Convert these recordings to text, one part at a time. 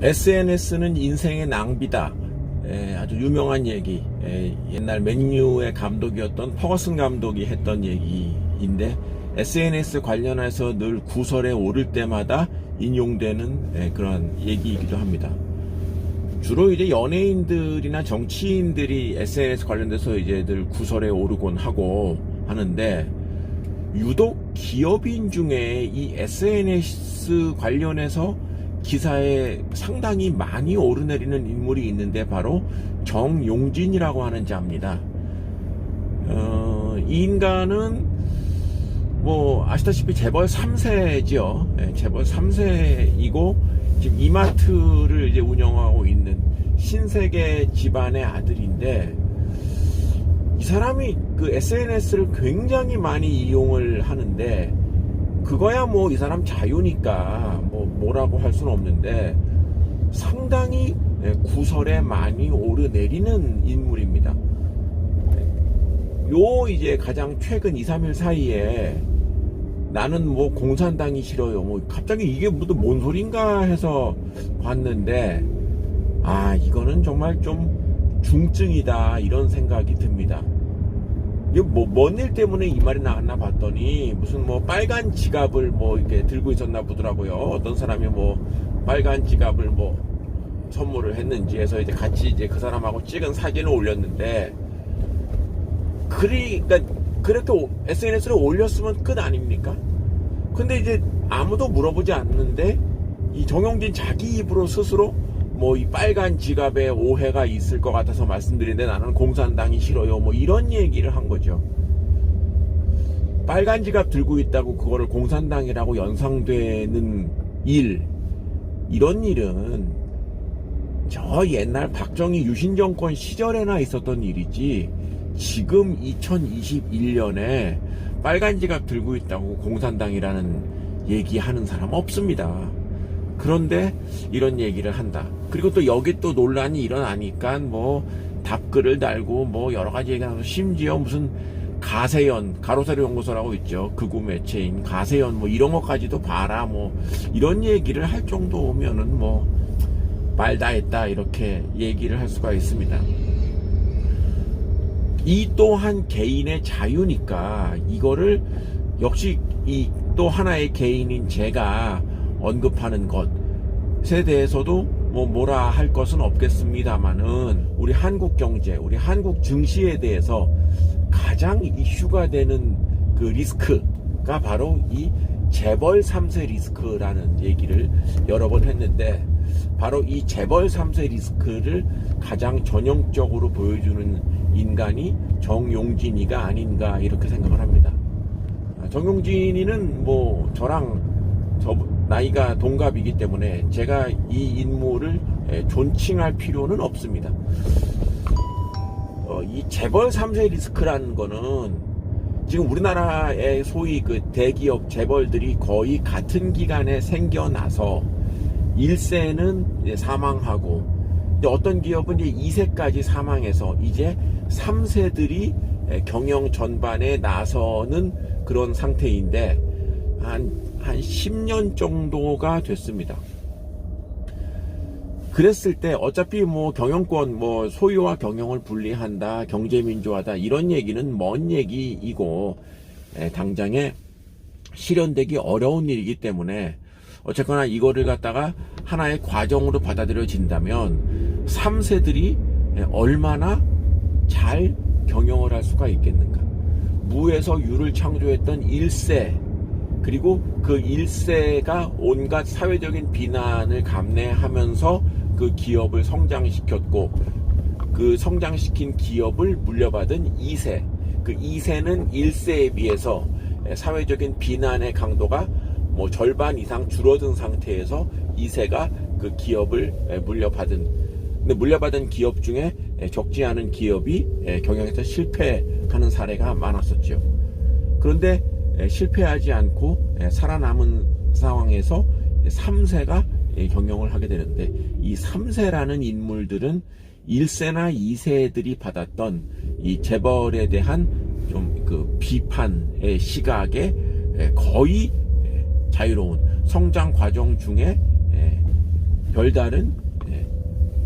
SNS는 인생의 낭비다. 아주 유명한 얘기. 옛날 맨유의 감독이었던 퍼거슨 감독이 했던 얘기인데, SNS 관련해서 늘 구설에 오를 때마다 인용되는 그런 얘기이기도 합니다. 주로 이제 연예인들이나 정치인들이 SNS 관련돼서 이제 늘 구설에 오르곤 하고 하는데, 유독 기업인 중에 이 SNS 관련해서 기사에 상당히 많이 오르내리는 인물이 있는데 바로 정용진이라고 하는 자입니다. 이 인간은 뭐 아시다시피 재벌 3세죠. 재벌 3세이고 지금 이마트를 이제 운영하고 있는 신세계 집안의 아들인데, 이 사람이 그 SNS를 굉장히 많이 이용을 하는데, 그거야 뭐 이 사람 자유니까 뭐라고 할 수는 없는데 상당히 구설에 많이 오르내리는 인물입니다. 요 이제 가장 최근 2, 3일 사이에 나는 뭐 공산당이 싫어요, 뭐 갑자기 이게 뭔 소린가 해서 봤는데, 이거는 정말 좀 중증이다 이런 생각이 듭니다. 이게 뭔 일 때문에 이 말이 나왔나 봤더니 무슨 빨간 지갑을 이렇게 들고 있었나 보더라고요. 어떤 사람이 빨간 지갑을 선물을 했는지 해서 이제 같이 이제 그 사람하고 찍은 사진을 올렸는데, 그러니까 그렇게 SNS를 올렸으면 끝 아닙니까? 근데 이제 아무도 물어보지 않는데 이 정용진 자기 입으로 스스로 이 빨간 지갑에 오해가 있을 것 같아서 말씀드리는데 나는 공산당이 싫어요, 이런 얘기를 한 거죠. 빨간 지갑 들고 있다고 그거를 공산당이라고 연상되는 이런 일은 저 옛날 박정희 유신 정권 시절에나 있었던 일이지, 지금 2021년에 빨간 지갑 들고 있다고 공산당이라는 얘기하는 사람 없습니다. 그런데 이런 얘기를 한다. 그리고 또 여기 또 논란이 일어나니까 답글을 달고 여러 가지 얘기를 하면서, 심지어 무슨 가세연, 가로세로 연구소라고 있죠, 극우 매체인 가세연 이런 것까지도 봐라 이런 얘기를 할 정도면은 말 다 했다 이렇게 얘기를 할 수가 있습니다. 이 또한 개인의 자유니까 이거를 역시 이 또 하나의 개인인 제가 언급하는 것에 대해서도 뭐라 할 것은 없겠습니다만은, 우리 한국 경제, 우리 한국 증시에 대해서 가장 이슈가 되는 그 리스크가 바로 이 재벌 3세 리스크라는 얘기를 여러 번 했는데, 바로 이 재벌 3세 리스크를 가장 전형적으로 보여주는 인간이 정용진이가 아닌가 이렇게 생각을 합니다. 정용진이는 저랑 나이가 동갑이기 때문에 제가 이 인물을 존칭할 필요는 없습니다. 이 재벌 3세 리스크라는 거는 지금 우리나라의 소위 그 대기업 재벌들이 거의 같은 기간에 생겨나서 1세는 이제 사망하고, 이제 어떤 기업은 이제 2세까지 사망해서 이제 3세들이 경영 전반에 나서는 그런 상태인데, 한 10년 정도가 됐습니다. 그랬을 때 어차피 경영권 소유와 경영을 분리한다, 경제민주화다 이런 얘기는 먼 얘기이고 당장에 실현되기 어려운 일이기 때문에, 어쨌거나 이거를 갖다가 하나의 과정으로 받아들여진다면 3세들이 얼마나 잘 경영을 할 수가 있겠는가. 무에서 유를 창조했던 1세, 그리고 그 1세가 온갖 사회적인 비난을 감내하면서 그 기업을 성장시켰고, 그 성장시킨 기업을 물려받은 2세, 그 2세는 1세에 비해서 사회적인 비난의 강도가 절반 이상 줄어든 상태에서 2세가 그 기업을 물려받은, 근데 물려받은 기업 중에 적지 않은 기업이 경영에서 실패하는 사례가 많았었죠. 그런데 실패하지 않고 살아남은 상황에서 3세가 경영을 하게 되는데, 이 3세라는 인물들은 1세나 2세들이 받았던 이 재벌에 대한 좀 그 비판의 시각에 거의 자유로운 성장 과정 중에 별다른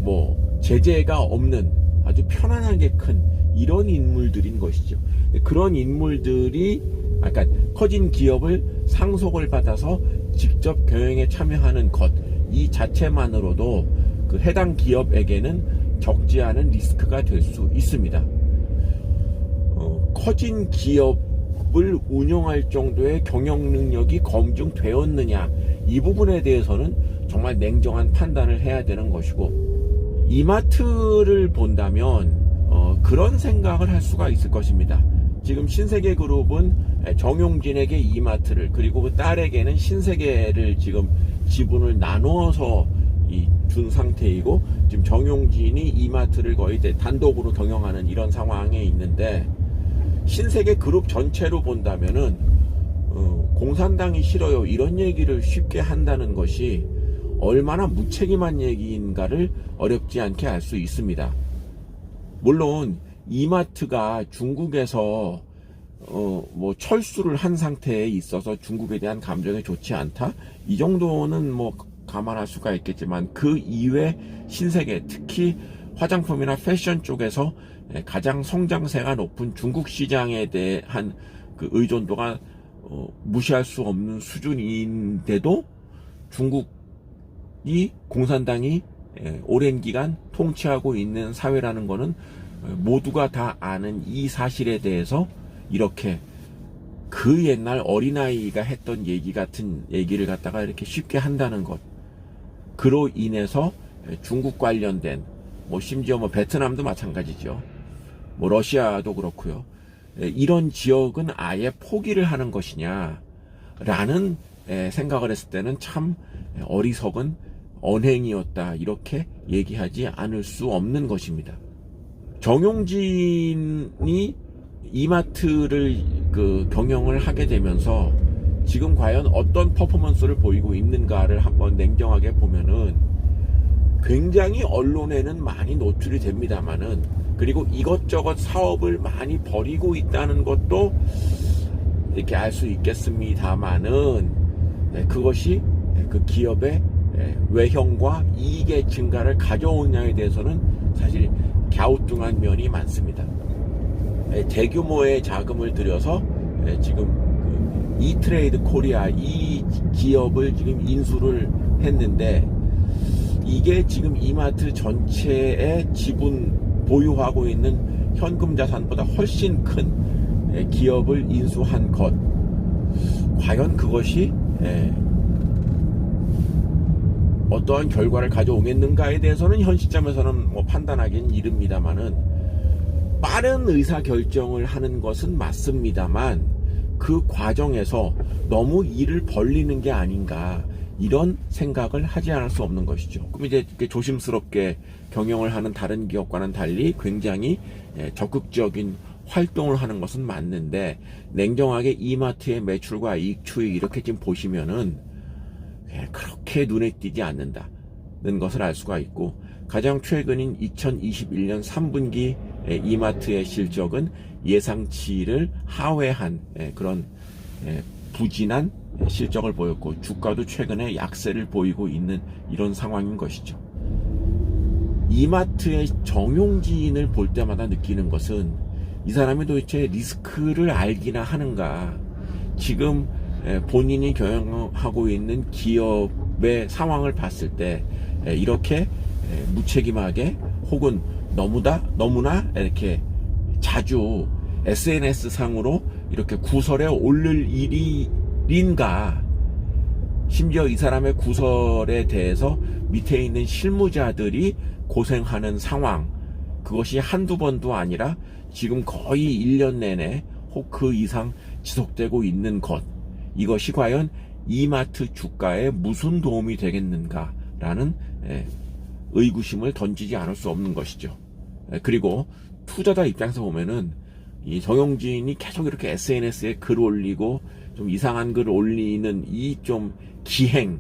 뭐 제재가 없는 아주 편안하게 큰 이런 인물들인 것이죠. 그런 인물들이 아까 커진 기업을 상속을 받아서 직접 경영에 참여하는 것, 이 자체만으로도 그 해당 기업에게는 적지 않은 리스크가 될 수 있습니다. 커진 기업을 운영할 정도의 경영 능력이 검증되었느냐, 이 부분에 대해서는 정말 냉정한 판단을 해야 되는 것이고, 이마트를 본다면 그런 생각을 할 수가 있을 것입니다. 지금 신세계그룹은 정용진에게 이마트를, 그리고 그 딸에게는 신세계를 지금 지분을 나누어서 준 상태이고, 지금 정용진이 이마트를 거의 단독으로 경영하는 이런 상황에 있는데, 신세계그룹 전체로 본다면은 공산당이 싫어요, 이런 얘기를 쉽게 한다는 것이 얼마나 무책임한 얘기인가를 어렵지 않게 알 수 있습니다. 물론 이마트가 중국에서 뭐 철수를 한 상태에 있어서 중국에 대한 감정이 좋지 않다, 이 정도는 뭐 감안할 수가 있겠지만, 그 이외 신세계, 특히 화장품이나 패션 쪽에서 가장 성장세가 높은 중국 시장에 대한 그 의존도가 무시할 수 없는 수준인데도, 중국이 공산당이 오랜 기간 통치하고 있는 사회라는 것은 모두가 다 아는 이 사실에 대해서 이렇게 그 옛날 어린아이가 했던 얘기 같은 얘기를 갖다가 이렇게 쉽게 한다는 것, 그로 인해서 중국 관련된 뭐 심지어 뭐 베트남도 마찬가지죠, 뭐 러시아도 그렇고요, 이런 지역은 아예 포기를 하는 것이냐 라는 생각을 했을 때는 참 어리석은 언행이었다, 이렇게 얘기하지 않을 수 없는 것입니다. 정용진이 이마트를 경영을 하게 되면서 지금 과연 어떤 퍼포먼스를 보이고 있는가를 한번 냉정하게 보면은, 굉장히 언론에는 많이 노출이 됩니다만은, 그리고 이것저것 사업을 많이 벌이고 있다는 것도 이렇게 알 수 있겠습니다만은, 그것이 그 기업의 외형과 이익의 증가를 가져오느냐에 대해서는 사실 갸우뚱한 면이 많습니다. 대규모의 자금을 들여서 지금 이트레이드 코리아, 이 기업을 지금 인수를 했는데, 이게 지금 이마트 전체의 지분 보유하고 있는 현금 자산보다 훨씬 큰 기업을 인수한 것, 과연 그것이 어떠한 결과를 가져오겠는가에 대해서는 현 시점에서는 뭐 판단하기는 이릅니다만은, 빠른 의사결정을 하는 것은 맞습니다만, 그 과정에서 너무 일을 벌리는 게 아닌가, 이런 생각을 하지 않을 수 없는 것이죠. 그럼 이제 조심스럽게 경영을 하는 다른 기업과는 달리 굉장히 적극적인 활동을 하는 것은 맞는데, 냉정하게 이마트의 매출과 이익 추이 이렇게 지금 보시면은 그렇게 눈에 띄지 않는다는 것을 알 수가 있고, 가장 최근인 2021년 3분기 이마트의 실적은 예상치를 하회한 그런 부진한 실적을 보였고, 주가도 최근에 약세를 보이고 있는 이런 상황인 것이죠. 이마트의 정용진을 볼 때마다 느끼는 것은, 이 사람이 도대체 리스크를 알기나 하는가, 지금 본인이 경영하고 있는 기업의 상황을 봤을 때 이렇게 무책임하게 혹은 너무나 이렇게 자주 SNS 상으로 이렇게 구설에 올릴 일인가, 심지어 이 사람의 구설에 대해서 밑에 있는 실무자들이 고생하는 상황, 그것이 한두 번도 아니라 지금 거의 1년 내내 혹 그 이상 지속되고 있는 것, 이것이 과연 이마트 주가에 무슨 도움이 되겠는가라는 의구심을 던지지 않을 수 없는 것이죠. 그리고 투자자 입장에서 보면은, 이 정용진이 계속 이렇게 SNS에 글 올리고 좀 이상한 글 올리는 이 좀 기행을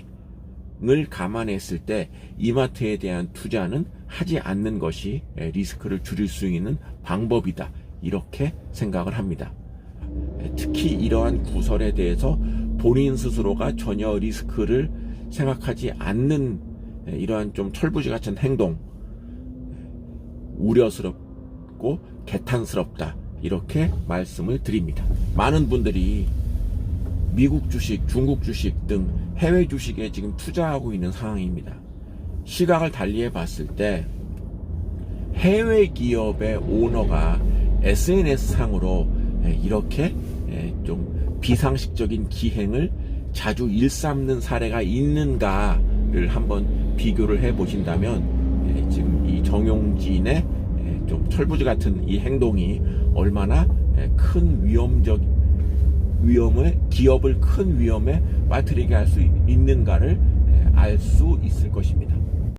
감안했을 때, 이마트에 대한 투자는 하지 않는 것이 리스크를 줄일 수 있는 방법이다, 이렇게 생각을 합니다. 특히 이러한 구설에 대해서 본인 스스로가 전혀 리스크를 생각하지 않는 이러한 좀 철부지 같은 행동 우려스럽고 개탄스럽다, 이렇게 말씀을 드립니다. 많은 분들이 미국 주식, 중국 주식 등 해외 주식에 지금 투자하고 있는 상황입니다. 시각을 달리해 봤을 때 해외 기업의 오너가 SNS상으로 이렇게 좀 비상식적인 기행을 자주 일삼는 사례가 있는가를 한번 비교를 해 보신다면 지금 이 정용진의 좀 철부지 같은 이 행동이 얼마나 큰 위험을, 기업을 큰 위험에 빠뜨리게 할 수 있는가를 알 수 있을 것입니다.